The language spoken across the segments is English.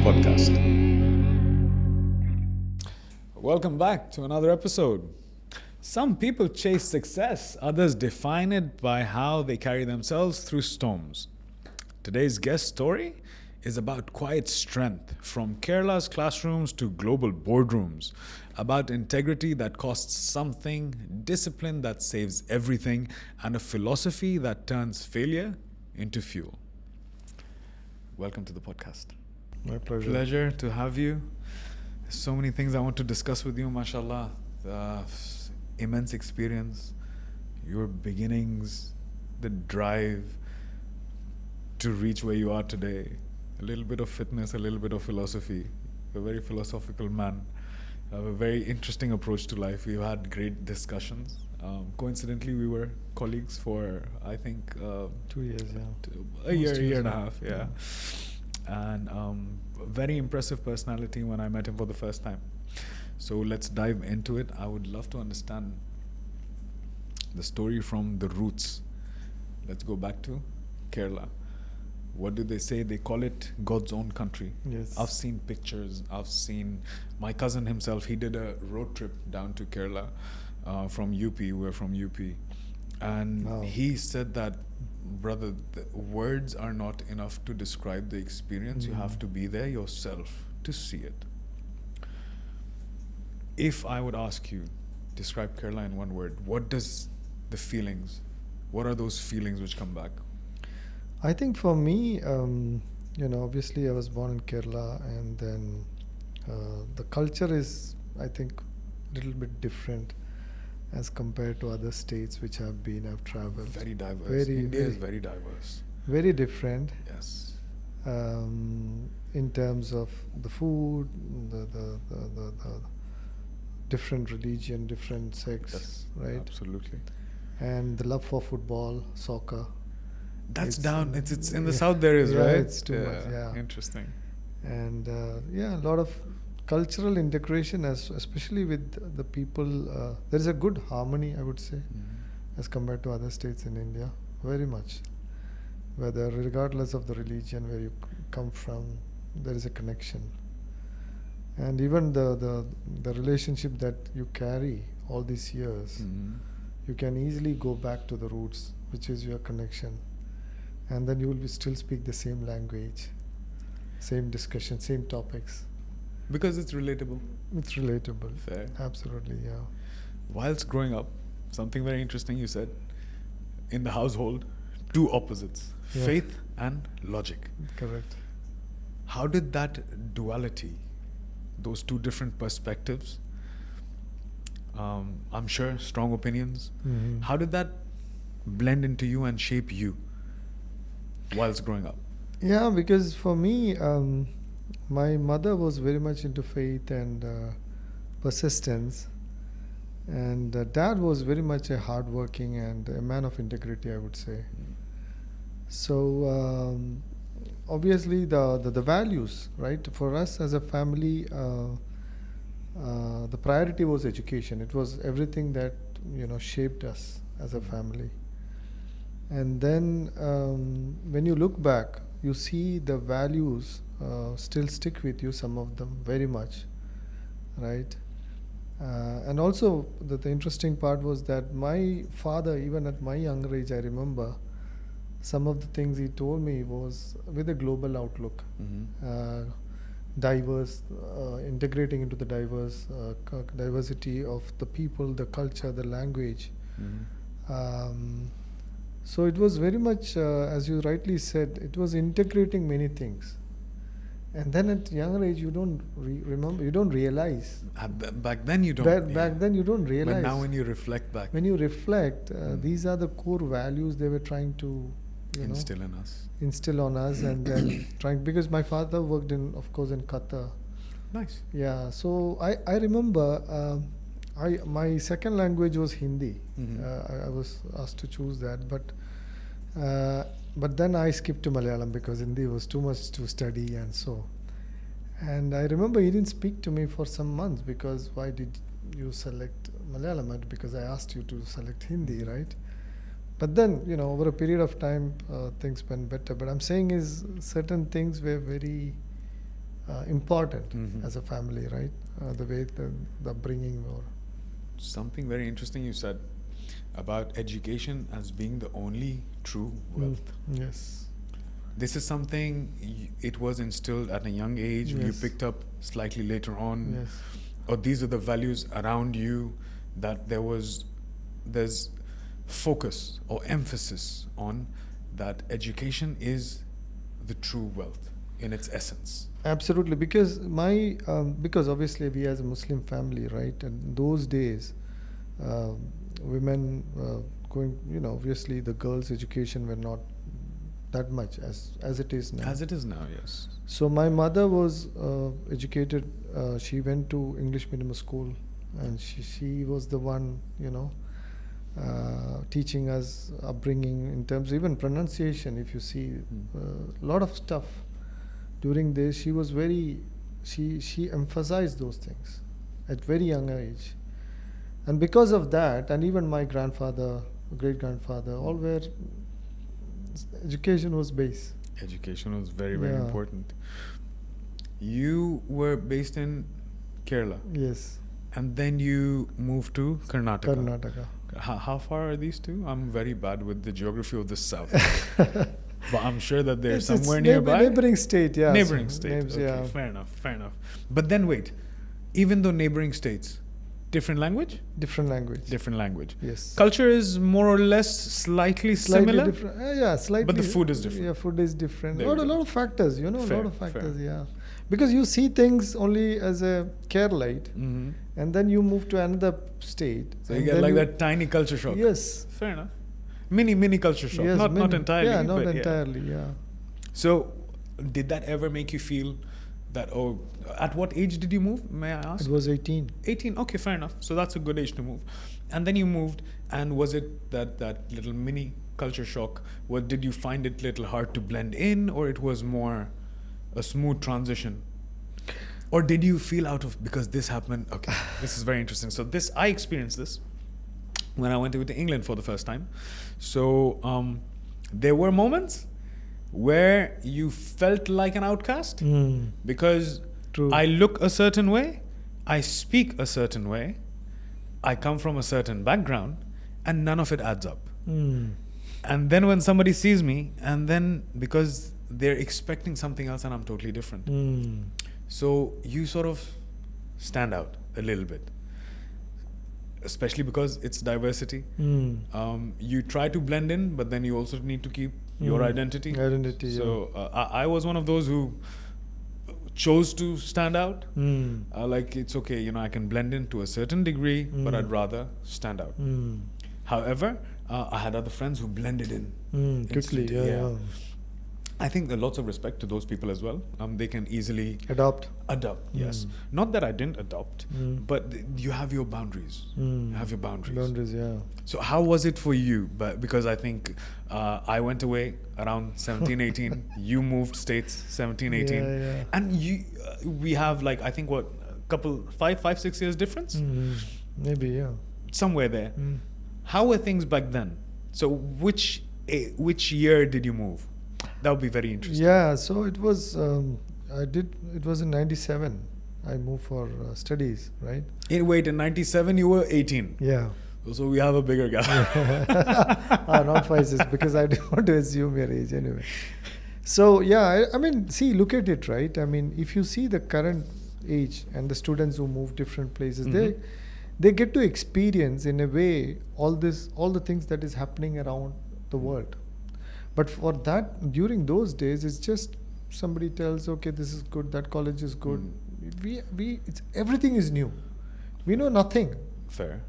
podcast. Welcome back to another episode. Some people chase success, others define it by how they carry themselves through storms. Today's guest story is about quiet strength, from Kerala's classrooms to global boardrooms, about integrity that costs something, discipline that saves everything, and a philosophy that turns failure into fuel. Welcome to the podcast. My pleasure. Pleasure to have you. There's so many things I want to discuss with you, mashallah. Immense experience, your beginnings, the drive to reach where you are today. A little bit of fitness, a little bit of philosophy. You're a very philosophical man. You have a very interesting approach to life. We've had great discussions. Coincidentally, we were colleagues for, I think, 2 years, a year and a half, yeah. And very impressive personality when I met him for the first time. So let's dive into it. I would love to understand the story from the roots. Let's go back to Kerala. What do they say? They call it God's own country. Yes. I've seen pictures. I've seen my cousin himself. He did a road trip down to Kerala from UP. We're from UP. And Wow. he said that, brother, the words are not enough to describe the experience. You have to be there yourself to see it. If I would ask you, describe Kerala in one word, what are those feelings which come back? I think for me, obviously I was born in Kerala, and then the culture is, I think, a little bit different as compared to other states which I've traveled. Very diverse. India is very diverse. Very different. Yes. In terms of the food, the different religion, different sects, Yes, right? absolutely. And the love for football, soccer. That's It's, down. It's in the yeah. south there is, Yeah, right? it's too much, yeah. Interesting. And a lot of cultural integration, especially with the people. There is a good harmony, I would say, as compared to other states in India. Very much. Whether regardless of the religion where you come from, there is a connection. And even the relationship that you carry all these years, you can easily go back to the roots, which is your connection. And then you will still speak the same language, same discussion, same topics. Because it's relatable. It's relatable. Fair. Absolutely, yeah. Whilst growing up, something very interesting you said, in the household, two opposites, Yeah. faith and logic. Correct. How did that duality, those two different perspectives, I'm sure strong opinions, Mhm. how did that blend into you and shape you whilst growing up? Yeah, because for me, my mother was very much into faith and persistence, and dad was very much a hardworking and a man of integrity, I would say. So obviously the values, right? For us as a family, the priority was education. It was everything that shaped us as a family. And then when you look back, you see the values still stick with you, some of them very much, right? And also the interesting part was that my father, even at my younger age, I remember some of the things he told me was with a global outlook, diverse, integrating into the diversity of the people, the culture, the language. So it was very much, as you rightly said, it was integrating many things. And then at younger age, you don't remember, you don't realize. Back then you don't. Back then you don't realize. But now when you reflect back. When you reflect, these are the core values they were trying to instill in us. Instill on us, and then trying, because my father worked of course in Qatar. Nice. Yeah, so I remember my second language was Hindi. I was asked to choose that, but then I skipped to Malayalam because Hindi was too much to study, and so. And I remember he didn't speak to me for some months because why did you select Malayalam? Because I asked you to select Hindi, right? But then, over a period of time, things went better. But I'm saying is certain things were very important Mhm. as a family, right? The way the upbringing or Something very interesting you said about education as being the only true wealth. Yes. This is something it was instilled at a young age. You Yes. picked up slightly later on, Yes. or these are the values around you that there's focus or emphasis on that education is the true wealth in its essence. Absolutely, because because obviously we as a Muslim family, right? And those days, women going, obviously the girls' education were not that much as it is now. As it is now, yes. So my mother was educated. She went to English medium school, and she was the one, teaching us upbringing in terms even pronunciation. If you see a lot of stuff during this, she was she emphasized those things at very young age, and because of that, and even my grandfather, great grandfather, all were education was base. Education was very, very Yeah. important. You were based in Kerala, Yes, and then you moved to Karnataka. Karnataka. How far are these two? I'm very bad with the geography of the south. But I'm sure that they're It's somewhere nearby. Neighboring state, yeah. Neighboring so state. names, Okay, yeah. fair enough, fair enough. But then wait, even though neighboring states, different language? Different language. Different language. Yes. Culture is more or less slightly similar? different. Yeah, slightly. But the food is different. Yeah, food is different. There A we go. lot of factors, a Fair, lot of fair. factors, yeah. Because you see things only as a Keralite, Mhm. and then you move to another state. So you and get then like that tiny culture shock. Yes. Fair enough. Mini culture shock. Yes, not many. entirely. Yeah, not but entirely, yeah. So, did that ever make you feel that, oh, at what age did you move, may I ask? It was 18. 18, okay, fair enough. So that's a good age to move. And then you moved, and was it that little mini culture shock? What did you find it little hard to blend in, or it was more a smooth transition? Or did you feel because this happened? Okay, this is very interesting. So I experienced this when I went to England for the first time. So there were moments where you felt like an outcast because True. I look a certain way, I speak a certain way, I come from a certain background, and none of it adds up. And then when somebody sees me, and then because they're expecting something else and I'm totally different. So you sort of stand out a little bit, especially because it's diversity. You try to blend in, but then you also need to keep your identity. Identity, So I was one of those who chose to stand out. Like, it's okay, I can blend in to a certain degree, but I'd rather stand out. However, I had other friends who blended in Quickly, instantly, yeah. I think lots of respect to those people as well. They can easily Adopt. yes. Not that I didn't adopt, but you have your boundaries. You have your boundaries. Boundaries, yeah. So how was it for you? Because I think I went away around 17, 18. You moved states 17, 18. Yeah. And we have like, I think couple, 5, 6 years difference? Maybe, yeah. Somewhere there. How were things back then? So which year did you move? That would be very interesting. Yeah, so it was, it was in 97. I moved for studies, right? Wait, in 97 you were 18. Yeah. So we have a bigger gap. Not 5 years, because I don't want to assume your age anyway. So, yeah, I mean, see, look at it, right? I mean, if you see the current age and the students who move different places, they get to experience in a way all the things that is happening around the world. But for that, during those days, it's just somebody tells, okay, this is good, that college is good. Everything is new. We know nothing. Fair.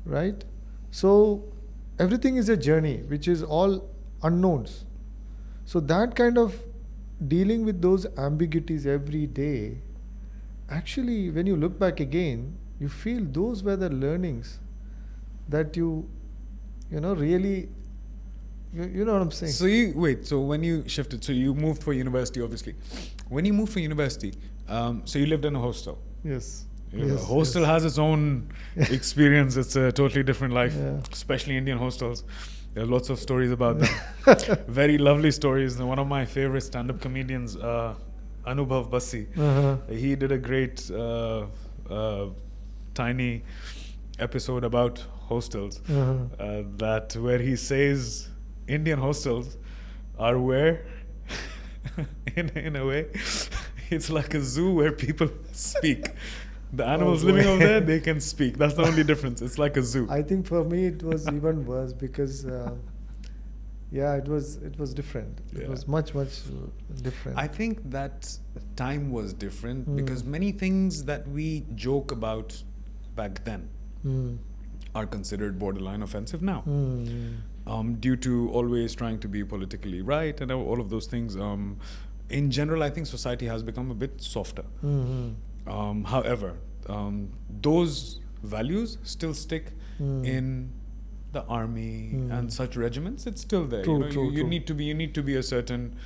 Right? So everything is a journey, which is all unknowns. So that kind of dealing with those ambiguities every day, actually, when you look back again, you feel those were the learnings that you really, you know what I'm saying? So when you shifted, so you moved for university, obviously. When you moved for university, so you lived in a hostel. Yes. A hostel has its own experience. It's a totally different life, Yeah. especially Indian hostels. There are lots of stories about them. Very lovely stories. One of my favorite stand-up comedians, Anubhav Basi. He did a great tiny episode about hostels. That where he says Indian hostels are where, in a way, it's like a zoo where people speak. The animals living over there, they can speak. That's the only difference. It's like a zoo. I think for me it was even worse because, it was different. It was much different. I think that time was different because many things that we joke about back then are considered borderline offensive now. Due to always trying to be politically right and all of those things. In general, I think society has become a bit softer. However, those values still stick in the army and such regiments. It's still there. You need to be a certain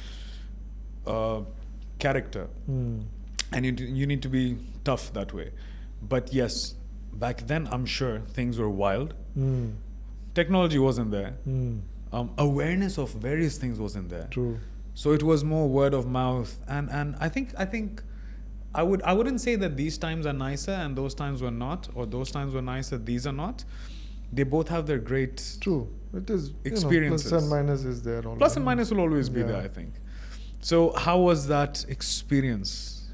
character, and you need to be tough that way. But yes, back then I'm sure things were wild. Technology wasn't there. Awareness of various things wasn't there. True. So it was more word of mouth, and I think I wouldn't say that these times are nicer and those times were not, or those times were nicer, these are not. They both have their great True. It is experiences. Plus and minus is there. Plus and minus will always be there, I think. So how was that experience?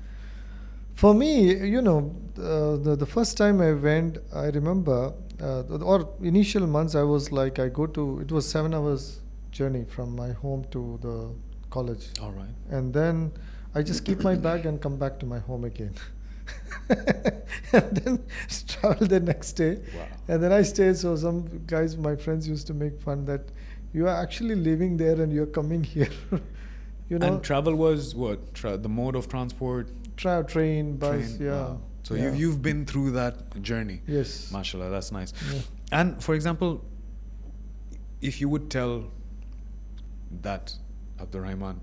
For me, the first time I went, I remember, or initial months, I was like, it was 7 hours journey from my home to the college. All right. And then I just keep my bag and come back to my home again. And then travel the next day. Wow. And then I stayed. So some guys, my friends used to make fun that you are actually living there and you're coming here. And travel was what? The mode of transport? Train, bus, Wow. So you've been through that journey. Yes. MashaAllah, that's nice. Yeah. And for example, if you would tell that, Abdul Rahiman,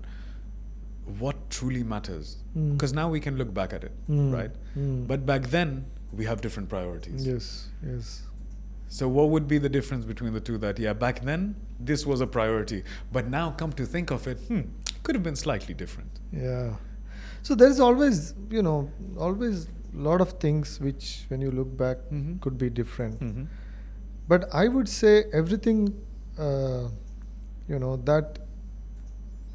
what truly matters? Because now we can look back at it, right? But back then, we have different priorities. Yes. So what would be the difference between the two? That, back then, this was a priority. But now, come to think of it, could have been slightly different. Yeah. So there is always, always a lot of things which, when you look back, could be different. But I would say everything,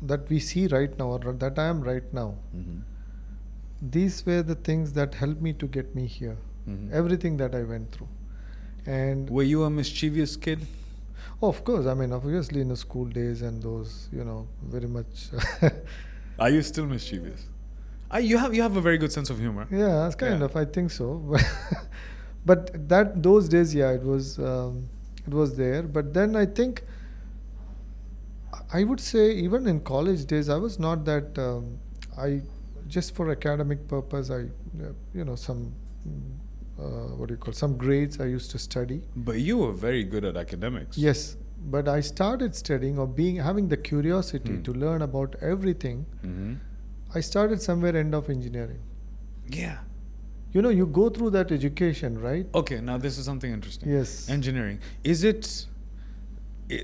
that we see right now, or that I am right now, these were the things that helped me to get me here. Everything that I went through. And were you a mischievous kid? Oh, of course. I mean, obviously in the school days and those, very much. Are you still mischievous? You have a very good sense of humor. Yeah, it's kind of. I think so. But those days, it was there. But then I think, I would say even in college days, I was not that. I just for academic purpose, some some grades I used to study. But you were very good at academics. Yes, but I started studying or having the curiosity to learn about everything. I started somewhere end of engineering. Yeah. You go through that education, right? Okay, now this is something interesting. Yes. Engineering. Is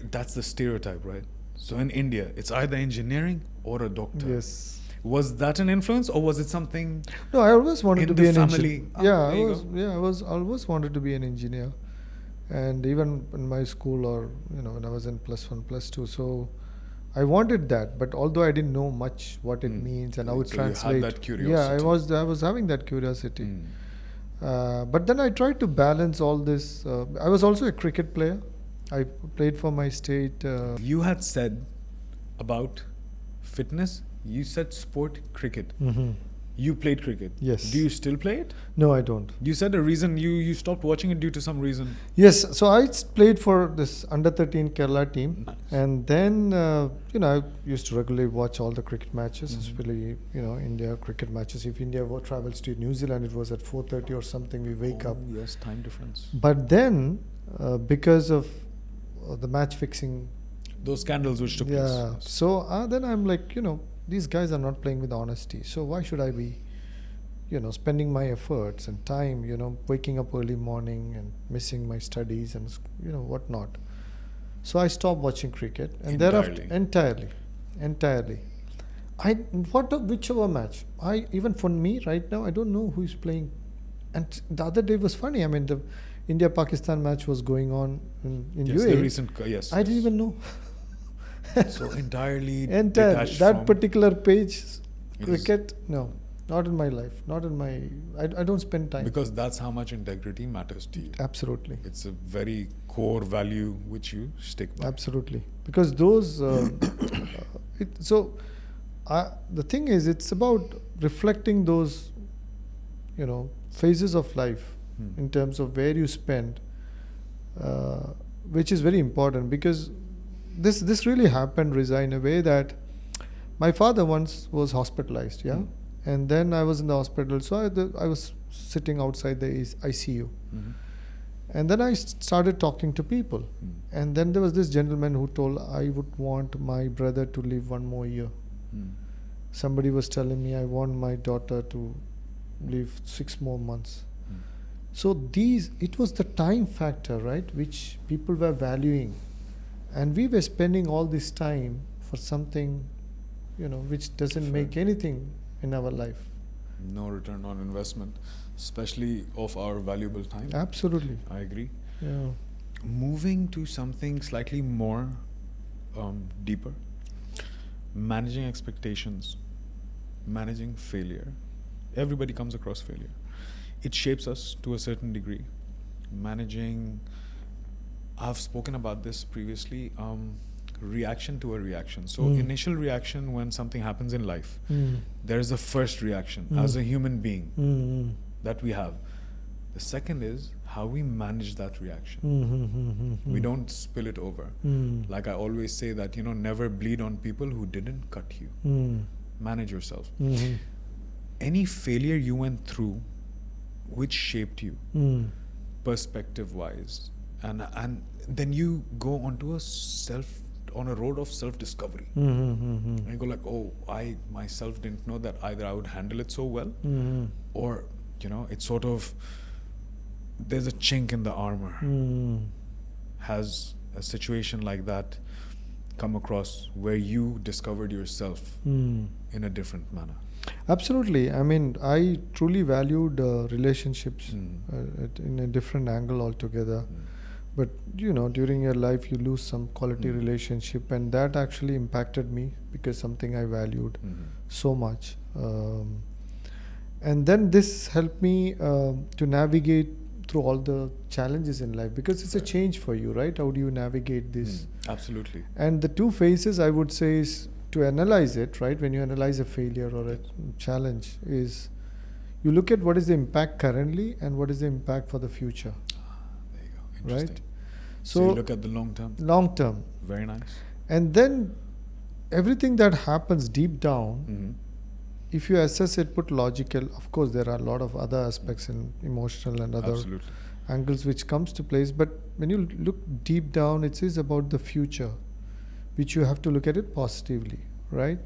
that's the stereotype, right? So in India, it's either engineering or a doctor. Yes. Was that an influence, or was it something? No, I always wanted to be an engineer. I always wanted to be an engineer, and even in my school, or when I was in +1, +2, so I wanted that. But although I didn't know much what it means and how it translates, you had that curiosity. I was having that curiosity. But then I tried to balance all this. I was also a cricket player. I played for my state. You had said about fitness. You said sport cricket. You played cricket. Yes. Do you still play it? No, I don't. You said a reason you stopped watching it due to some reason. Yes. So I played for this under-13 Kerala team. Nice. And then, I used to regularly watch all the cricket matches, especially, India cricket matches. If India travels to New Zealand, it was at 4:30 or something, we wake up. Yes, time difference. But then, because of the match fixing. Those scandals which took place. Yeah. So then I'm like, these guys are not playing with honesty. So why should I be, spending my efforts and time, waking up early morning and missing my studies and, whatnot. So I stopped watching cricket. And thereafter, entirely. Whichever match. Even for me right now, I don't know who is playing. And the other day was funny. I mean, the India-Pakistan match was going on in Yes, UAE. the recent, yes. I didn't even know. So entirely Entire detached that from particular page, is- cricket. No, not in my life. Not in my. I don't spend time. because that's how much integrity matters to you. Absolutely. It's a very core value which you stick by. Absolutely, because those. The thing is, it's about reflecting those, phases of life in terms of where you spend, which is very important because this really happened, Reza, in a way that my father once was hospitalized, yeah, and then I was in the hospital, so I was sitting outside the ICU. Mhm. And then I started talking to people. And then there was this gentleman who told I would want my brother to live one more year. Somebody was telling me I want my daughter to live 6 more months. So it was the time factor, right, which people were valuing. And we were spending all this time for something, which doesn't make anything in our life. No return on investment, especially of our valuable time. Absolutely. I agree. Yeah. Moving to something slightly more deeper, managing expectations, managing failure. Everybody comes across failure. It shapes us to a certain degree. Managing, I've spoken about this previously, reaction to a reaction. So initial reaction when something happens in life, there is a first reaction as a human being that we have. The second is how we manage that reaction. We don't spill it over. Like I always say that, never bleed on people who didn't cut you. Manage yourself. Any failure you went through which shaped you perspective wise, and then you go onto on a road of self-discovery. And you go like, oh, I myself didn't know that either I would handle it so well, or it's sort of, there's a chink in the armor. Has a situation like that come across where you discovered yourself in a different manner? Absolutely. I mean, I truly valued relationships in a different angle altogether. But, during your life, you lose some quality relationship, and that actually impacted me because something I valued so much. And then this helped me to navigate through all the challenges in life because it's a change for you, right? How do you navigate this? Absolutely. And the two phases I would say is to analyze it, right? When you analyze a failure or a challenge, is you look at what is the impact currently and what is the impact for the future. There you go. Interesting. Right? So you look at the long term. Long term. Very nice. And then everything that happens deep down, if you assess it, put logical, of course there are a lot of other aspects in emotional and other angles which comes to place, but when you look deep down, it is about the future, which you have to look at it positively, right?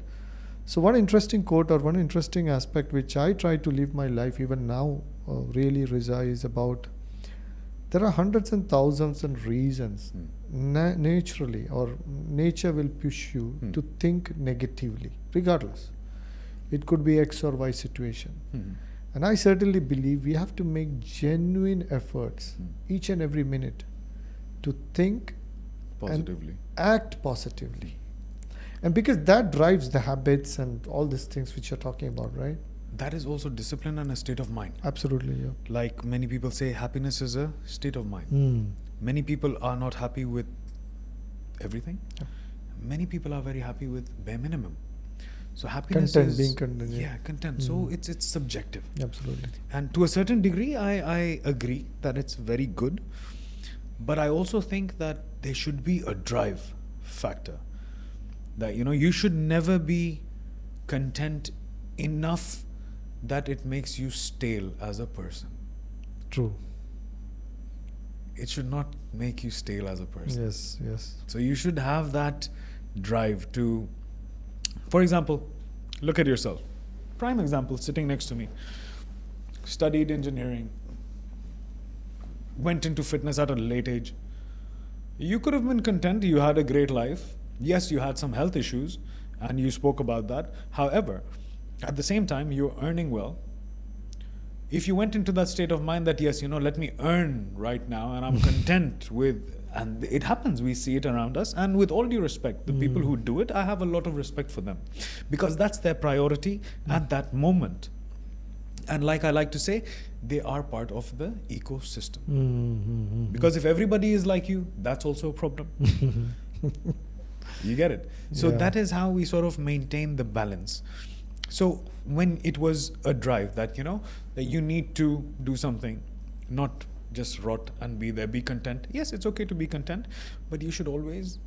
So one interesting quote or one interesting aspect which I try to live my life even now really, Reza, is about there are hundreds and thousands of reasons naturally, or nature will push you to think negatively regardless. It could be X or Y situation. And I certainly believe we have to make genuine efforts each and every minute to think positively, and act positively. And because that drives the habits and all these things which you're talking about, right? That is also discipline and a state of mind. Absolutely, yeah. Like many people say, happiness is a state of mind. Many people are not happy with everything. Yeah. Many people are very happy with bare minimum. So happiness is being content. Yeah, content. So it's subjective. Absolutely. And to a certain degree, I agree that it's very good. But I also think that there should be a drive factor. That, you should never be content enough that it makes you stale as a person. True. It should not make you stale as a person. Yes, yes. So you should have that drive to, for example, look at yourself. Prime example, sitting next to me. Studied engineering. Went into fitness at a late age. You could have been content, you had a great life. Yes, you had some health issues, And you spoke about that. However, at the same time, you're earning well. If you went into that state of mind that, yes, let me earn right now and I'm content with, and it happens, we see it around us. And with all due respect, the people who do it, I have a lot of respect for them because that's their priority at that moment. And like I like to say, they are part of the ecosystem. Because if everybody is like you, that's also a problem. You get it? So that is how we sort of maintain the balance. So when it was a drive that, that you need to do something, not just rot and be there, be content. Yes, it's okay to be content, but you should always,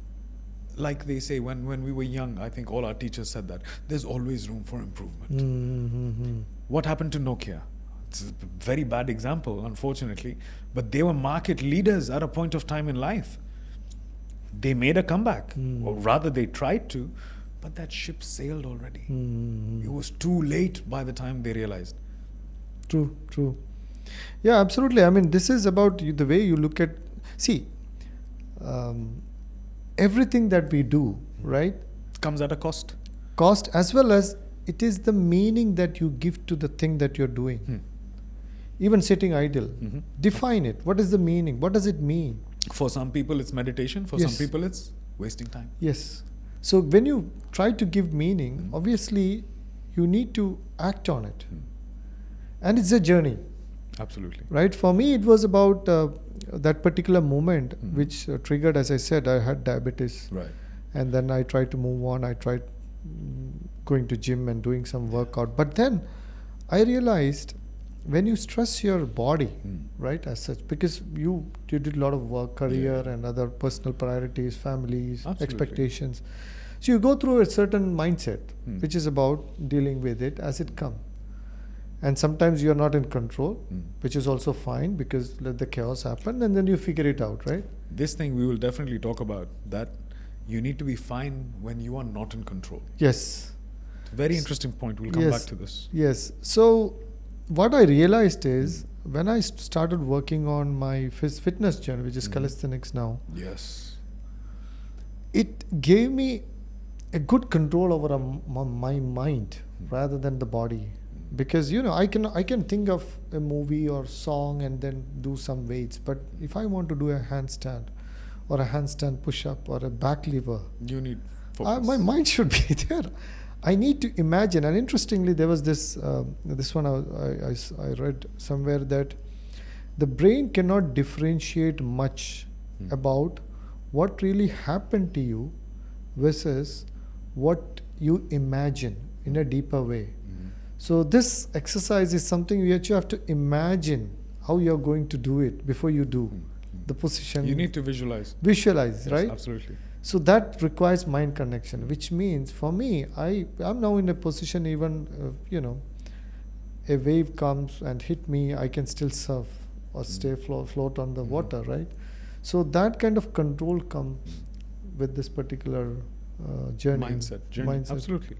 like they say, when we were young, I think all our teachers said that, there's always room for improvement. What happened to Nokia? It's a very bad example, unfortunately, but they were market leaders at a point of time in life. They made a comeback, or rather they tried to, but that ship sailed already. It was too late by the time they realized. True. Yeah, absolutely. I mean, this is about the way you look at, everything that we do, right? Comes at a cost. Cost, as well as it is the meaning that you give to the thing that you're doing. Even sitting idle. Define it. What is the meaning? What does it mean? For some people, it's meditation. For some people, it's wasting time. Yes. So when you try to give meaning, obviously, you need to act on it. And it's a journey. Absolutely. Right? For me, it was about that particular moment which triggered, as I said, I had diabetes. Right. And then I tried to move on. I tried going to gym and doing some workout. But then I realized when you stress your body, right, as such, because you did a lot of work, career and other personal priorities, families, expectations. So you go through a certain mindset, which is about dealing with it as it comes. And sometimes you're not in control, which is also fine because let the chaos happen and then you figure it out, right? This thing we will definitely talk about, that you need to be fine when you are not in control. Yes. Very interesting point. We'll come back to this. Yes. So what I realized is when I started working on my fitness journey, which is Calisthenics now. Yes. It gave me a good control over my mind rather than the body. Because I can think of a movie or song and then do some weights, but if I want to do a handstand or a handstand push-up or a back lever, you need focus. My mind should be there. I need to imagine. And interestingly, there was this one I read somewhere that the brain cannot differentiate much about what really happened to you versus what you imagine in a deeper way. So this exercise is something which you have to imagine how you're going to do it before you do the position. You need to visualize. Visualize, right? Absolutely. So that requires mind connection, which means for me, I'm now in a position even, a wave comes and hit me, I can still surf or stay float on the water, right? So that kind of control comes with this particular journey. Mindset. Absolutely.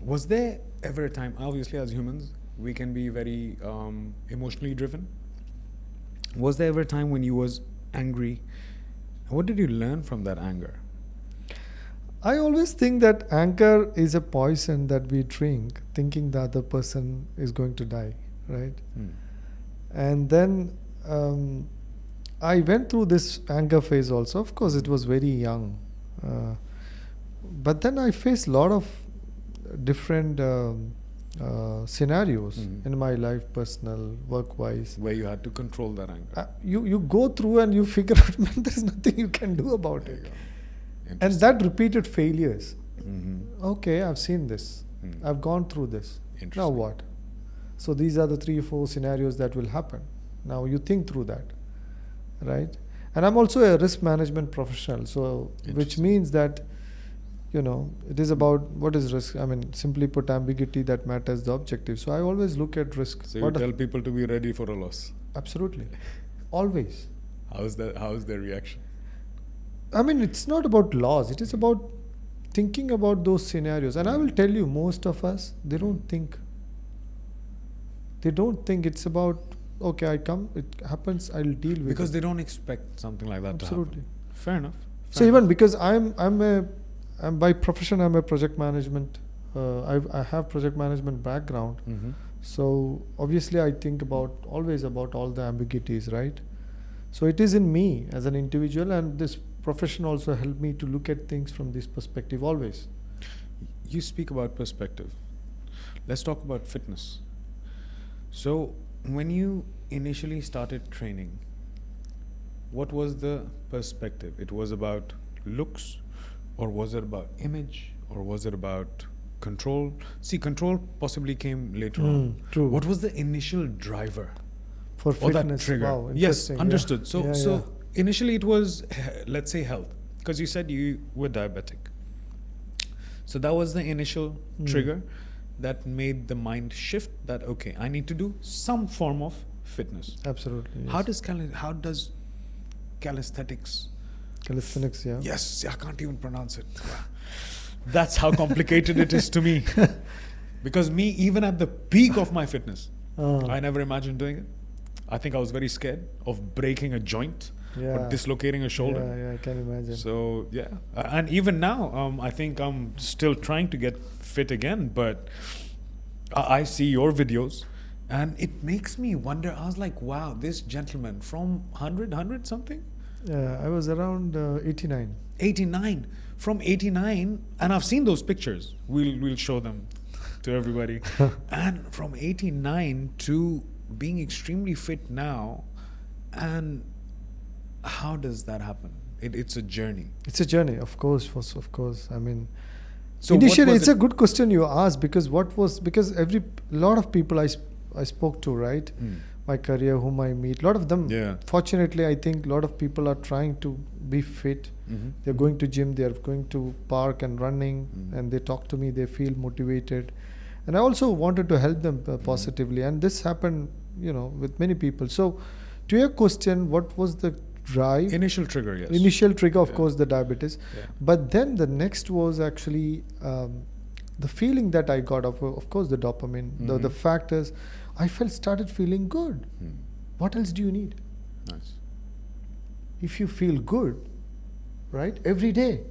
Was there ever a time, obviously as humans, we can be very emotionally driven. Was there ever a time when you was angry? What did you learn from that anger? I always think that anger is a poison that we drink, thinking the other person is going to die, right? And then I went through this anger phase also. Of course, it was very young. But then I faced a lot of different scenarios in my life, personal, work-wise. Where you had to control that anger. You go through and you figure out, man, there's nothing you can do about it. And that repeated failures. Okay, I've seen this. I've gone through this. Now what? So these are the 3 or 4 scenarios that will happen. Now you think through that, right? And I'm also a risk management professional, so which means that it is about what is risk. I mean, simply put, ambiguity that matters the objective. So I always look at risk. So you tell people to be ready for a loss. Absolutely. Always. How is their reaction? I mean, it's not about loss. It is about thinking about those scenarios. And I will tell you, most of us, they don't think. They don't think. It's about, okay, I come, it happens, I'll deal with it. Because they don't expect something like that to happen. Absolutely. Fair enough. So even because I'm by profession, I'm a project management. I have project management background. Mm-hmm. So obviously, I think always about all the ambiguities, right? So it is in me as an individual, and this profession also helped me to look at things from this perspective always. You speak about perspective. Let's talk about fitness. So, when you initially started training, what was the perspective? It was about looks, or was it about image, or was it about control? See, control possibly came later on. True. What was the initial driver? For Or that fitness? trigger? Wow, Yes, interesting. understood. Yeah. So initially it was, let's say, health, because you said you were diabetic. So that was the initial trigger that made the mind shift that, okay, I need to do some form of fitness. Absolutely. Yes. How does calisthenics? Calisthenics? Yeah. Yes, I can't even pronounce it. That's how complicated it is to me. Because me, even at the peak of my fitness, I never imagined doing it. I think I was very scared of breaking a joint or dislocating a shoulder. Yeah, I can imagine. So yeah, and even now, I think I'm still trying to get fit again. But I see your videos, and it makes me wonder. I was like, wow, this gentleman from 100 something. Yeah, I was around 89. 89, from 89, and I've seen those pictures. We'll show them to everybody. And from 89 to being extremely fit now, and how does that happen? It's a journey. It's a journey, of course. Of course. I mean, So initially, it's a good question you asked, because lot of people I spoke to, right? My career, whom I meet, a lot of them. Yeah. Fortunately, I think a lot of people are trying to be fit. They're going to gym, they're going to park and running, and they talk to me. They feel motivated, and I also wanted to help them positively. And this happened, with many people. So, to your question, what was the drive? Initial trigger, yes. Initial trigger, of course, the diabetes. Yeah. But then the next was actually the feeling that I got of course, the dopamine. The fact is, I started feeling good. What else do you need? Nice. If you feel good, right, every day,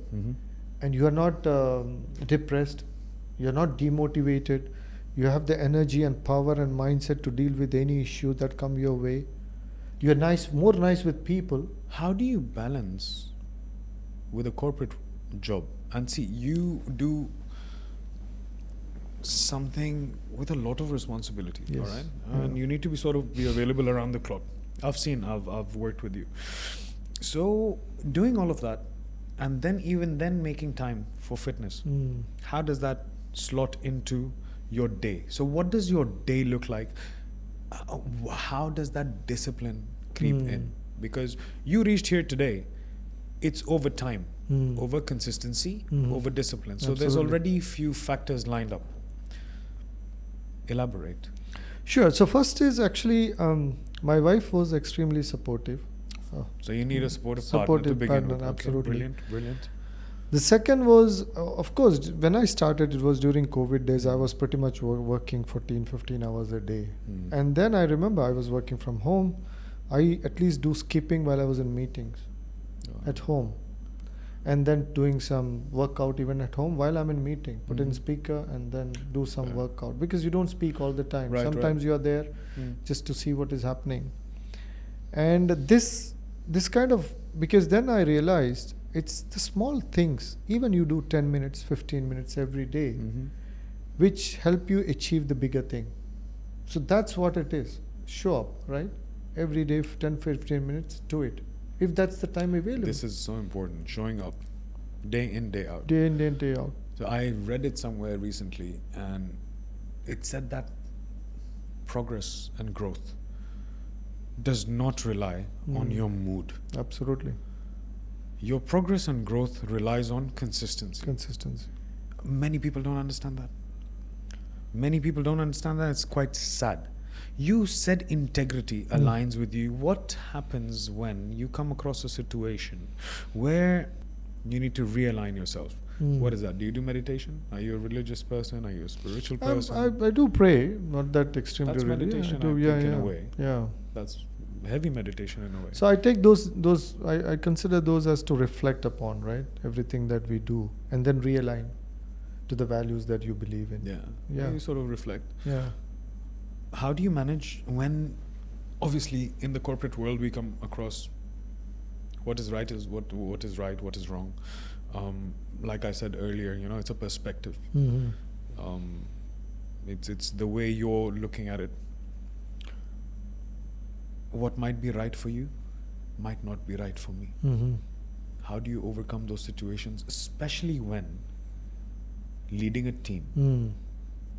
and you are not depressed, you are not demotivated, you have the energy and power and mindset to deal with any issue that come your way. You are more nice with people. How do you balance with a corporate job? And see, you do something with a lot of responsibility, Yes. all right? And you need to be available around the clock. I've worked with you. So doing all of that, and then even then making time for fitness, how does that slot into your day? So what does your day look like? How does that discipline creep in? Because you reached here today, it's over time, over consistency, over discipline. So there's already few factors lined up. Elaborate. Sure. So first is actually my wife was extremely supportive. So you need a supportive partner to begin with. Okay, absolutely. Brilliant. The second was, of course, when I started, it was during COVID days. I was pretty much working 14, 15 hours a day. And then I remember I was working from home. I at least do skipping while I was in meetings at home. And then doing some workout even at home while I'm in meeting. Put in speaker and then do some workout. Because you don't speak all the time. Sometimes you are there just to see what is happening. And this kind of, because then I realized it's the small things, even you do 10 minutes, 15 minutes every day, which help you achieve the bigger thing. So that's what it is. Show up, right? Every day, 10, 15 minutes, do it. If that's the time available. This is so important, showing up day in, day out. Day in, day out. So I read it somewhere recently, and it said that progress and growth does not rely on your mood. Absolutely. Your progress and growth relies on consistency. Many people don't understand that. It's quite sad. You said integrity aligns with you. What happens when you come across a situation where you need to realign yourself? What is that? Do you do meditation? Are you a religious person? Are you a spiritual person? I do pray, not that extremely. That's meditation, I do, I think, in a way. Yeah. That's heavy meditation in a way. So I take those I consider those as to reflect upon, right? Everything that we do, and then realign to the values that you believe in. Yeah. You sort of reflect. Yeah. How do you manage when, obviously, in the corporate world we come across what is right is what is right, what is wrong. Like I said earlier, it's a perspective. It's the way you're looking at it. What might be right for you might not be right for me. How do you overcome those situations, especially when leading a team?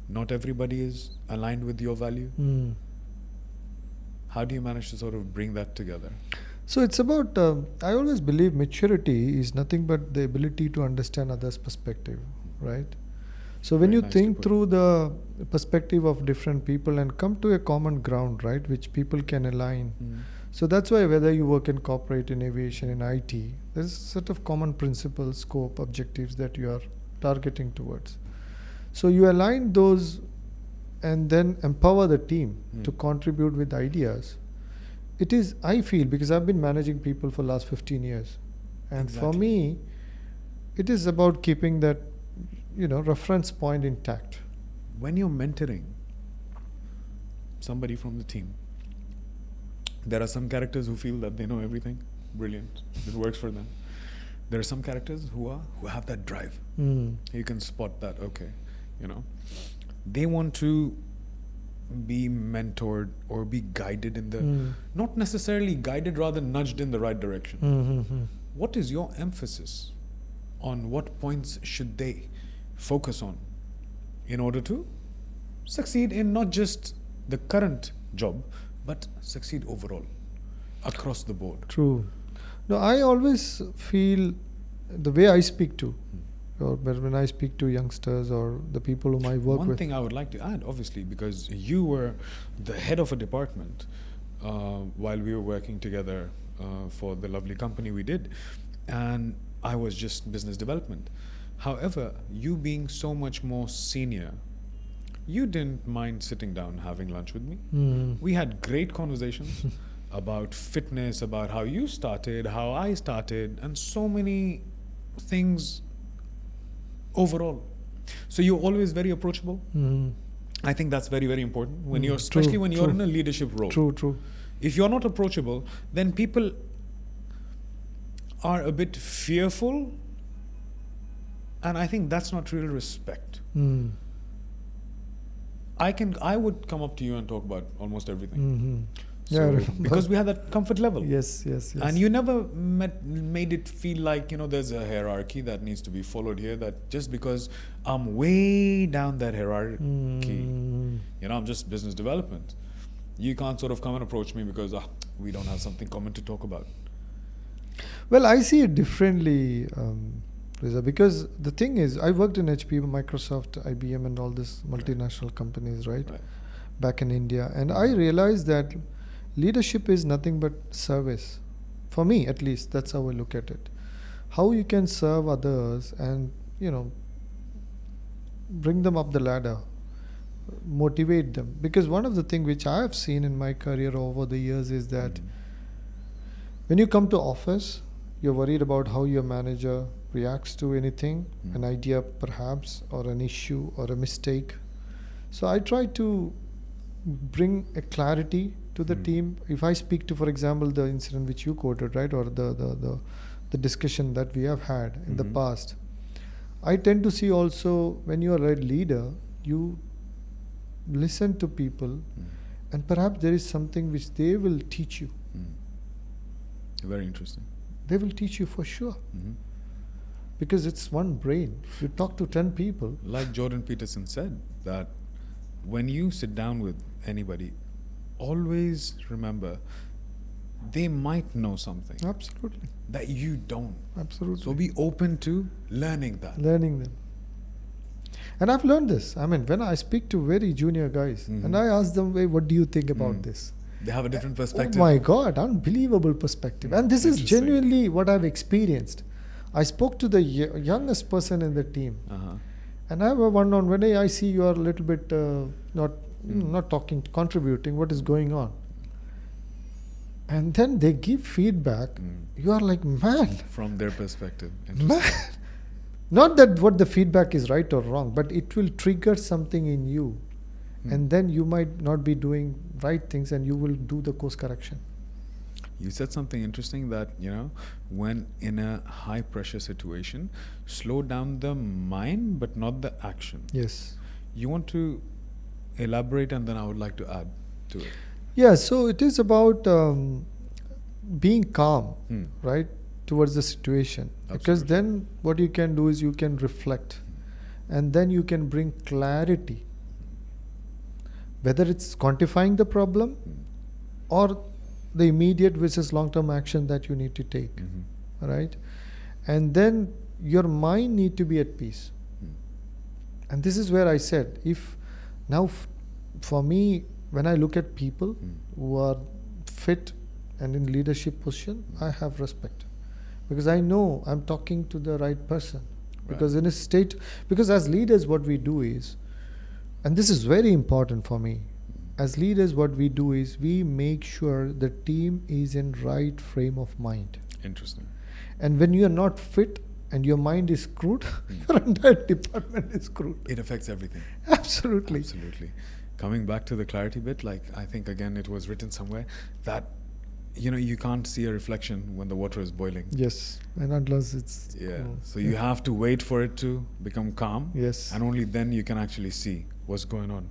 Not everybody is aligned with your value. How do you manage to sort of bring that together? So it's about, I always believe maturity is nothing but the ability to understand others' perspective, right? So when you think through the perspective of different people and come to a common ground, right, which people can align. So that's why whether you work in corporate, in aviation, in IT, there's a set of common principles, scope, objectives that you are targeting towards. So you align those and then empower the team to contribute with ideas. It is, I feel, because I've been managing people for the last 15 years. And for me, it is about keeping that, reference point intact. When you're mentoring somebody from the team, there are some characters who feel that they know everything. Brilliant. It works for them. There are some characters who have that drive. You can spot that, okay. They want to be mentored or be guided in the, not necessarily guided, rather nudged in the right direction. What is your emphasis on what points should they focus on in order to succeed in not just the current job, but succeed overall, across the board? True. No, I always feel the way I speak to, or when I speak to youngsters or the people whom I work with. One thing I would like to add, obviously, because you were the head of a department while we were working together for the lovely company we did, and I was just business development. However, you being so much more senior, you didn't mind sitting down having lunch with me. We had great conversations about fitness, about how you started, how I started, and so many things overall. So you're always very approachable. I think that's very, very important when you're, especially when you're in a leadership role. True. If you're not approachable, then people are a bit fearful, and I think that's not real respect. I would come up to you and talk about almost everything. So, because we had that comfort level. Yes. And you never made it feel like, there's a hierarchy that needs to be followed here, that just because I'm way down that hierarchy, I'm just business development, you can't sort of come and approach me because we don't have something common to talk about. Well, I see it differently, Reza, because the thing is, I worked in HP, Microsoft, IBM, and all these multinational companies, right? Back in India. And I realized that leadership is nothing but service. For me, at least, that's how I look at it. How you can serve others and, bring them up the ladder, motivate them. Because one of the things which I have seen in my career over the years is that when you come to office, you're worried about how your manager reacts to anything, an idea perhaps, or an issue, or a mistake. So I try to bring a clarity to the team. If I speak to, for example, the incident which you quoted, right, or the discussion that we have had in the past, I tend to see also when you are a leader, you listen to people, and perhaps there is something which they will teach you. Very interesting. They will teach you for sure. Because it's one brain. You talk to 10 people. Like Jordan Peterson said, that when you sit down with anybody, always remember they might know something. Absolutely. That you don't. Absolutely. So be open to learning that. Learning them. And I've learned this. I mean, when I speak to very junior guys, and I ask them, hey, what do you think about this? They have a different perspective. Oh my God, unbelievable perspective. And this is genuinely what I've experienced. I spoke to the youngest person in the team. And I have a one-on-one, hey, I see you are a little bit, not, not talking, contributing, what is going on? and then they give feedback. You are like, man, From their perspective. man. Not that what the feedback is right or wrong, but it will trigger something in you. And then you might not be doing right things and you will do the course correction. You said something interesting that, when in a high pressure situation, slow down the mind but not the action. Yes. You want to elaborate, and then I would like to add to it. Yeah, so it is about being calm, Hmm. right, towards the situation. Because Absolutely. then what you can do is you can reflect and then you can bring clarity. Whether it's quantifying the problem or the immediate versus long-term action that you need to take, right? And then your mind need to be at peace. And this is where I said, if now for me, when I look at people who are fit and in leadership position, I have respect. Because I know I'm talking to the right person. Because in a state, because as leaders what we do is, and this is very important for me, as leaders what we do is we make sure the team is in right frame of mind. Interesting. And when you are not fit and your mind is screwed, your entire department is screwed. It affects everything. Absolutely. Absolutely. Coming back to the clarity bit, like I think again it was written somewhere that you can't see a reflection when the water is boiling. Yes, and unless it's So you have to wait for it to become calm. Yes. And only then you can actually see what's going on.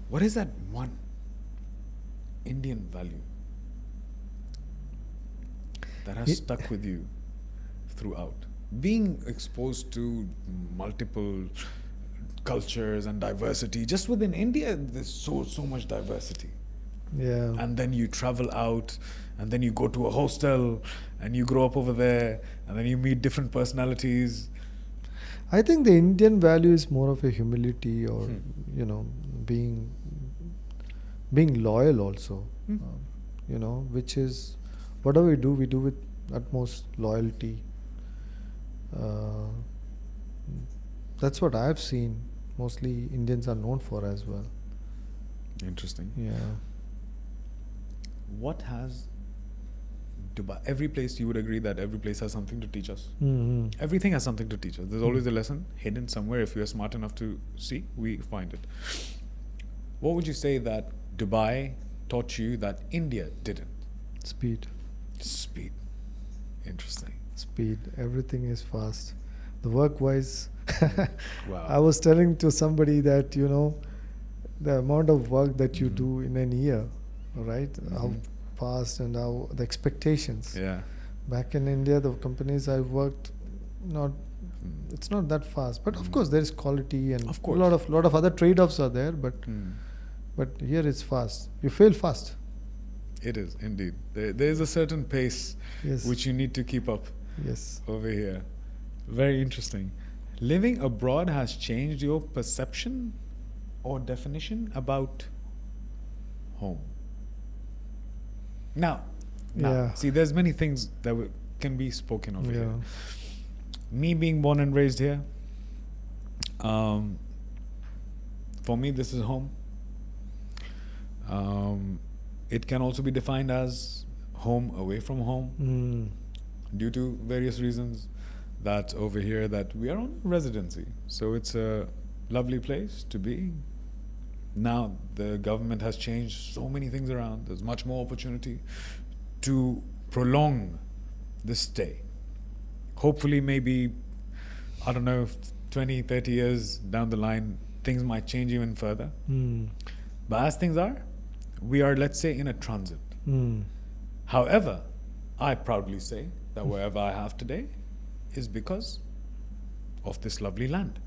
What is that one Indian value that has stuck with you throughout? Being exposed to multiple cultures and diversity, just within India, there's so much diversity. Yeah. And then you travel out, and then you go to a hostel, and you grow up over there, and then you meet different personalities. I think the Indian value is more of a humility or being loyal also. Which is whatever we do with utmost loyalty. That's what I've seen. Mostly Indians are known for as well. Interesting. Yeah. What has Dubai? Every place, you would agree that every place has something to teach us. Mm-hmm. Everything has something to teach us. There's always a lesson hidden somewhere. If we are smart enough to see, we find it. What would you say that Dubai taught you that India didn't? Speed. Speed. Interesting. Speed. Everything is fast. The work-wise, Wow. I was telling to somebody that the amount of work that you do in an year, right? How fast and how the expectations. Yeah. Back in India, the companies I worked, it's not that fast. But of course, there is quality and Of course. a lot of other trade-offs are there. But here it's fast. You fail fast. It is indeed. There is a certain pace Yes. which you need to keep up Yes. over here. Very interesting. Living abroad has changed your perception or definition about home. Now, Yeah. see, there's many things that can be spoken over here. Yeah. Me being born and raised here, for me, this is home. It can also be defined as home away from home due to various reasons. That over here that we are on residency, so it's a lovely place to be. Now the government has changed so many things around. There's much more opportunity to prolong this stay. Hopefully, maybe, I don't know, 20, 30 years down the line, things might change even further. But as things are, we are, let's say, in a transit. However, I proudly say that wherever I have today is because of this lovely land.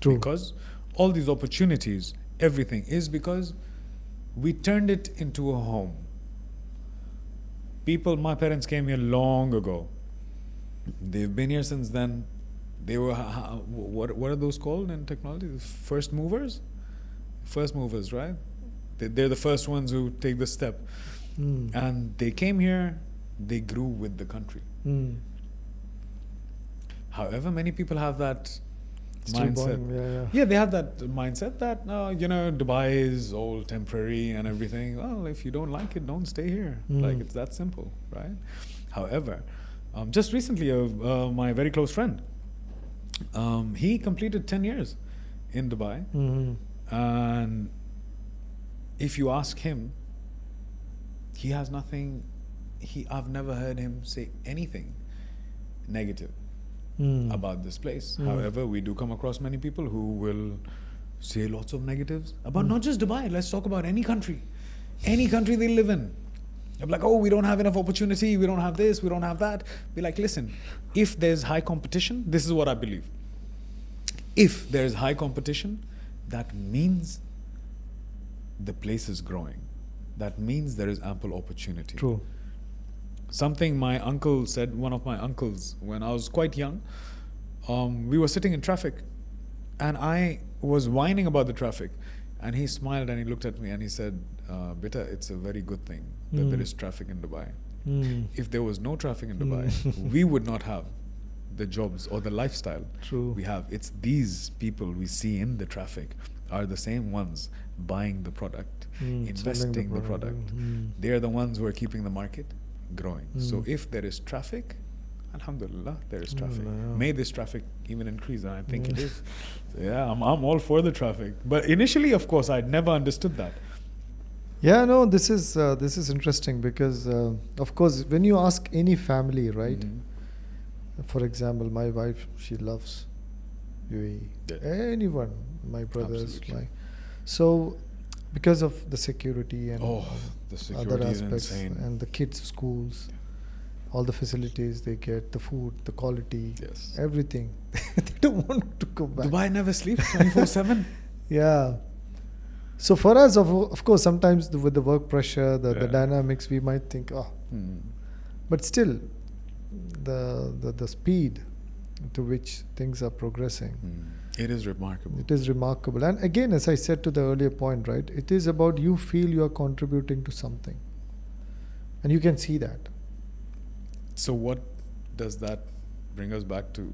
True. Because all these opportunities, everything is because we turned it into a home. My parents came here long ago. They've been here since then. They were, what are those called in technology? The first movers? First movers, right? They're the first ones who take the step. And they came here, they grew with the country. However, many people have that Still mindset. buying, yeah. Yeah, they have that mindset that Dubai is all temporary and everything. Well, if you don't like it, don't stay here. Like, it's that simple, right? However, just recently, my very close friend, he completed 10 years in Dubai, and if you ask him, he has nothing. I've never heard him say anything negative about this place. However, we do come across many people who will say lots of negatives about not just Dubai. Let's talk about any country they live in. They're like, oh, we don't have enough opportunity, we don't have this, we don't have that. Be like, listen, if there's high competition, this is what I believe. If there's high competition, that means the place is growing. That means there is ample opportunity. True. Something my uncle said, one of my uncles, when I was quite young, we were sitting in traffic and I was whining about the traffic, and he smiled and he looked at me and he said, Beta, it's a very good thing that there is traffic in Dubai. If there was no traffic in Dubai, we would not have the jobs or the lifestyle we have. It's these people we see in the traffic are the same ones buying the product, investing the product. They're the ones who are keeping the market growing. So if there is traffic, alhamdulillah, there is traffic. May this traffic even increase, and I think it is. So yeah, I'm all for the traffic. But initially, of course, I'd never understood that. Yeah, no, this is interesting because, of course, when you ask any family, right? For example, my wife, she loves UAE. Yeah. Anyone, my brothers, so because of the security and the security other is aspects insane. And the kids' schools, all the facilities they get, the food, the quality, everything. They don't want to go back. Dubai never sleeps 24/7. Yeah. So for us, of course, sometimes with the work pressure, the dynamics, we might think, but still, the speed to which things are progressing. It is remarkable. It is remarkable. And again, as I said to the earlier point, right, it is about you feel you are contributing to something. And you can see that. So what does that bring us back to?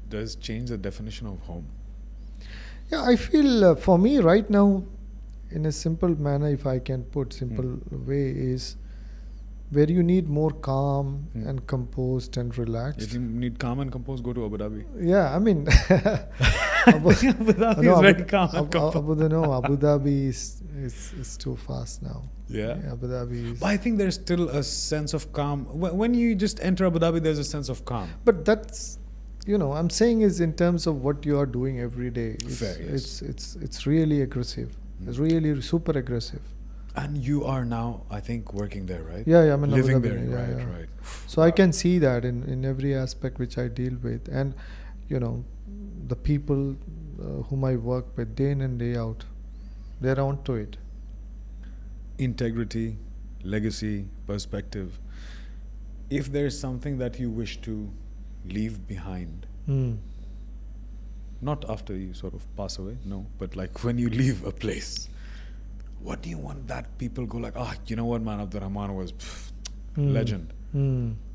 Does change the definition of home? Yeah, I feel for me right now, in a simple manner, if I can put simple way, is where you need more calm and composed and relaxed. If you need calm and composed, go to Abu Dhabi. Yeah, I mean, Abu Dhabi is very calm and composed. Abu Dhabi is too fast now. Yeah. Abu Dhabi is. But I think there's still a sense of calm. When you just enter Abu Dhabi, there's a sense of calm. But that's, I'm saying is in terms of what you are doing every day. It's really aggressive. It's really super aggressive. And you are now, I think, working there, right? Yeah, I'm in living Abu Dhabi, there, right. So I can see that in every aspect which I deal with, and the people whom I work with day in and day out, they're onto it. Integrity, legacy, perspective. If there's something that you wish to leave behind, not after you sort of pass away, no, but like when you leave a place, what do you want that people go like, you know what, man, Abdul Rahiman was legend.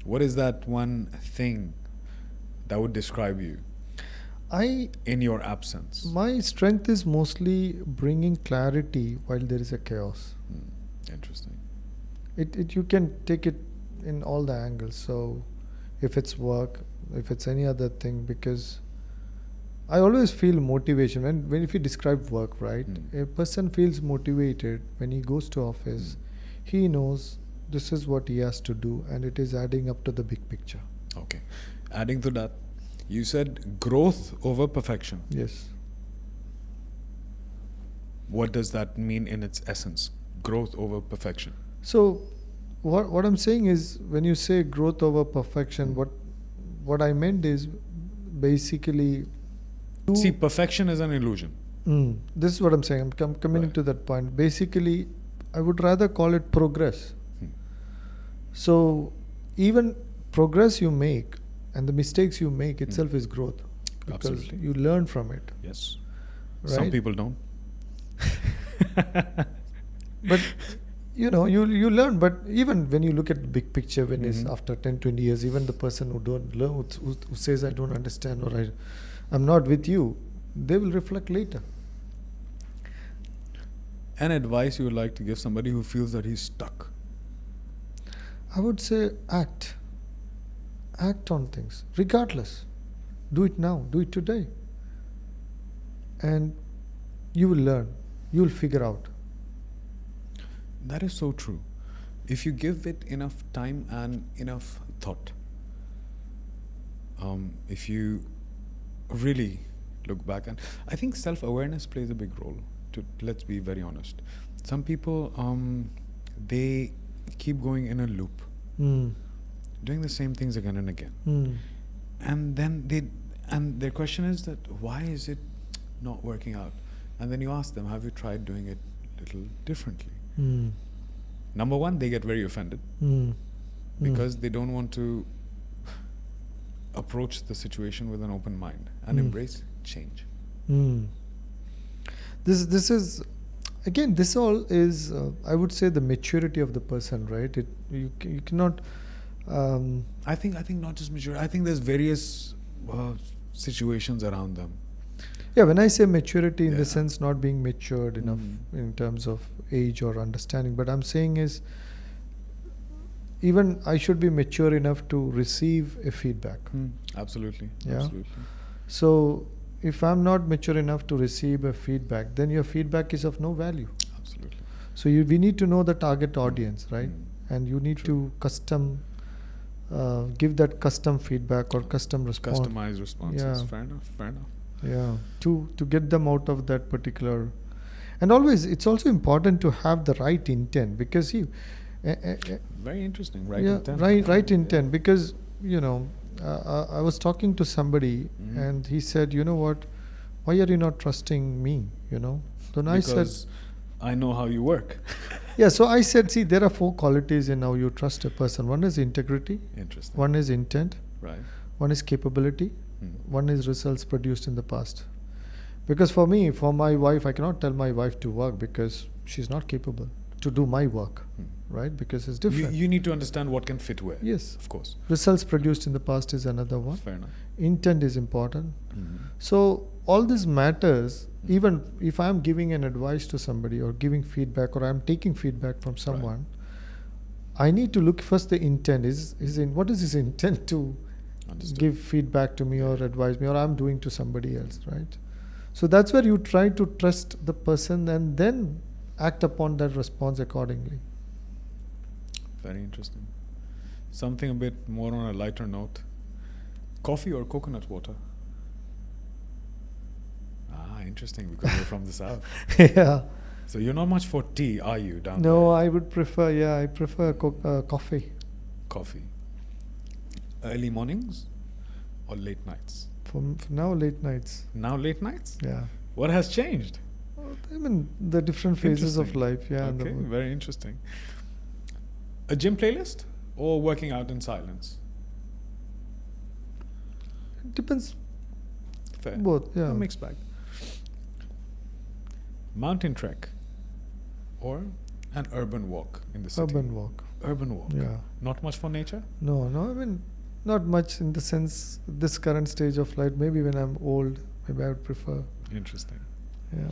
What is that one thing that would describe you in your absence? My strength is mostly bringing clarity while there is a chaos. Interesting. You can take it in all the angles. So if it's work, if it's any other thing, because I always feel motivation if you describe work, right? A person feels motivated when he goes to office. He knows this is what he has to do, and it is adding up to the big picture. Okay. Adding to that, you said growth over perfection. Yes. What does that mean in its essence? Growth over perfection. So what I'm saying is, when you say growth over perfection, what I meant is basically... See, perfection is an illusion. This is what I'm saying. I'm coming to that point. Basically, I would rather call it progress. So even progress you make and the mistakes you make itself is growth. Because Absolutely. you learn from it. Yes. Right? Some people don't. But you learn. But even when you look at the big picture, when it's after 10, 20 years, even the person who don't learn, who says I don't understand or I'm not with you, they will reflect later. An advice you would like to give somebody who feels that he's stuck? I would say act. Act on things, regardless. Do it now, do it today. And you will learn, you will figure out. That is so true. If you give it enough time and enough thought, if you really look back, and I think self-awareness plays a big role. Let's be very honest. Some people, they keep going in a loop, doing the same things again and again, and then their question is that why is it not working out? And then you ask them, have you tried doing it a little differently? Number one, they get very offended because they don't want to approach the situation with an open mind and embrace change. This is, again, this all is, I would say, the maturity of the person, right? You cannot. I think not just maturity. I think there's various situations around them. Yeah, when I say maturity, in the sense not being matured enough in terms of age or understanding, but I'm saying is, even I should be mature enough to receive a feedback. Absolutely. Yeah. Absolutely. So if I'm not mature enough to receive a feedback, then your feedback is of no value. Absolutely. So we need to know the target audience, right? And you need to give that custom feedback or custom response. Customized responses. Yeah. Fair enough. Yeah, to get them out of that particular, and always it's also important to have the right intent, because very interesting, right? Yeah, intent. right intent, because I was talking to somebody and he said, you know what, why are you not trusting me? Then Because I know how you work. Yeah, so I said, see, there are 4 qualities in how you trust a person. One is integrity. Interesting. One is intent. Right. One is capability. One is results produced in the past. Because for my wife, I cannot tell my wife to work because she's not capable to do my work, right? Because it's different. You need to understand what can fit where. Yes. Of course. Results produced in the past is another one. Fair enough. Intent is important. So all this matters. Even if I'm giving an advice to somebody or giving feedback or I'm taking feedback from someone, I need to look first the intent. What is his intent to give feedback to me or advise me, or I'm doing to somebody else, right? So that's where you try to trust the person and then act upon that response accordingly. Very interesting. Something a bit more on a lighter note. Coffee or coconut water? Interesting, because you're from the south. Yeah. So you're not much for tea, are you, down there? No, I would prefer, I prefer coffee. Coffee. Early mornings or late nights? For now, late nights. Now late nights? Yeah. What has changed? I mean, the different phases of life, yeah. Okay, very interesting. A gym playlist or working out in silence? It depends. Fair. Both, yeah. A mixed bag. Mountain trek or an urban walk in the city? Urban walk. Urban walk. Yeah. Not much for nature? No, I mean, not much in the sense, this current stage of life. Maybe when I'm old, maybe I would prefer. Interesting. Yeah.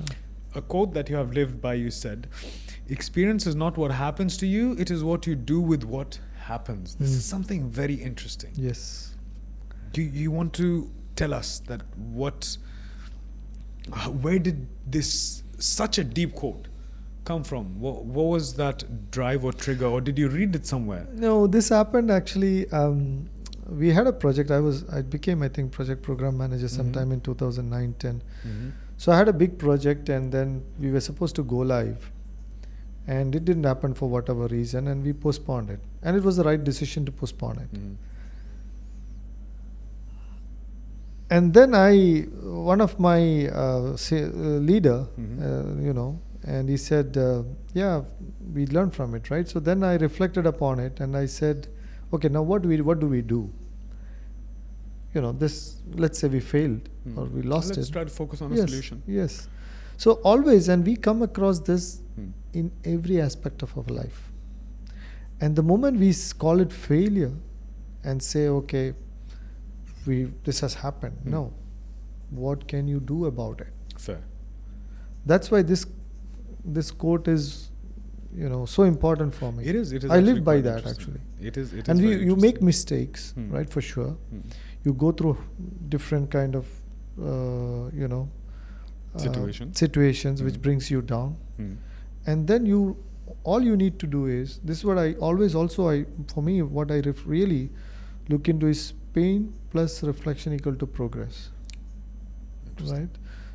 A quote that you have lived by, you said, experience is not what happens to you, it is what you do with what happens. This is something very interesting. Yes. Do you want to tell us that where did this such a deep quote come from? What was that drive or trigger, or did you read it somewhere? No, this happened actually. We had a project. I became, I think, project program manager sometime in 2009-10. So I had a big project, and then we were supposed to go live, and it didn't happen for whatever reason, and we postponed it. And it was the right decision to postpone it. And then one of my leader, and he said, yeah, we learned from it, right? So then I reflected upon it and I said, okay, now what do we do? Let's say we failed or we lost it. Let's try to focus on a solution. Yes. So always, and we come across this in every aspect of our life. And the moment we call it failure and say, okay, this has happened. No. what can you do about it? Fair. That's why this quote is, so important for me. It is. It is. I actually live by quite that interesting. actually. It is. It is. And very you make interesting. mistakes, right? For sure. You go through different kind of, situations which brings you down, and then all you need to do is, this is what I always for me, what I really look into is pain plus reflection equal to progress, right?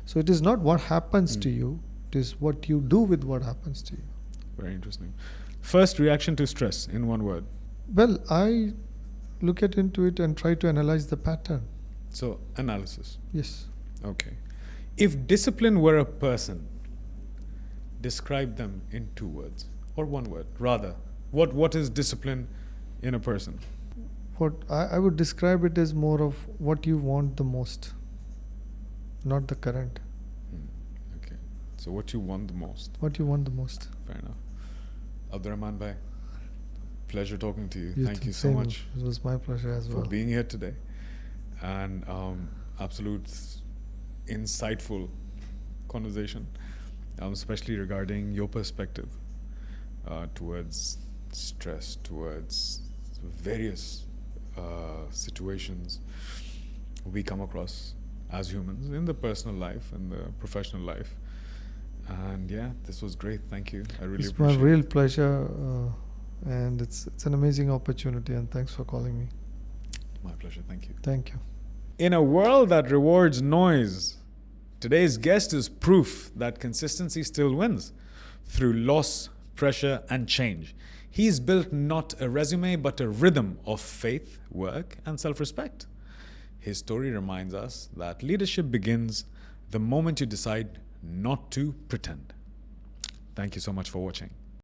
So it is not what happens to you, it is what you do with what happens to you. Very interesting. First reaction to stress in one word. Well, I look into it and try to analyze the pattern. So analysis. Yes. Okay. If discipline were a person, describe them in 2 words or 1 word. Rather, what is discipline in a person? What I would describe it as more of what you want the most, not the current. Okay. So what you want the most. What you want the most. Fair enough. Abdul Rahiman bhai, pleasure talking to you. Thank you so Same. much. It was my pleasure as well. For being here today. And absolute insightful conversation, especially regarding your perspective towards stress, towards various situations we come across as humans in the personal life and the professional life. And yeah, this was great. Thank you. I really appreciate it. It's my real pleasure, and it's an amazing opportunity, and thanks for calling me. My pleasure. Thank you. Thank you. In a world that rewards noise, today's guest is proof that consistency still wins through loss, pressure, and change. He's built not a resume, but a rhythm of faith, work, and self-respect. His story reminds us that leadership begins the moment you decide not to pretend. Thank you so much for watching.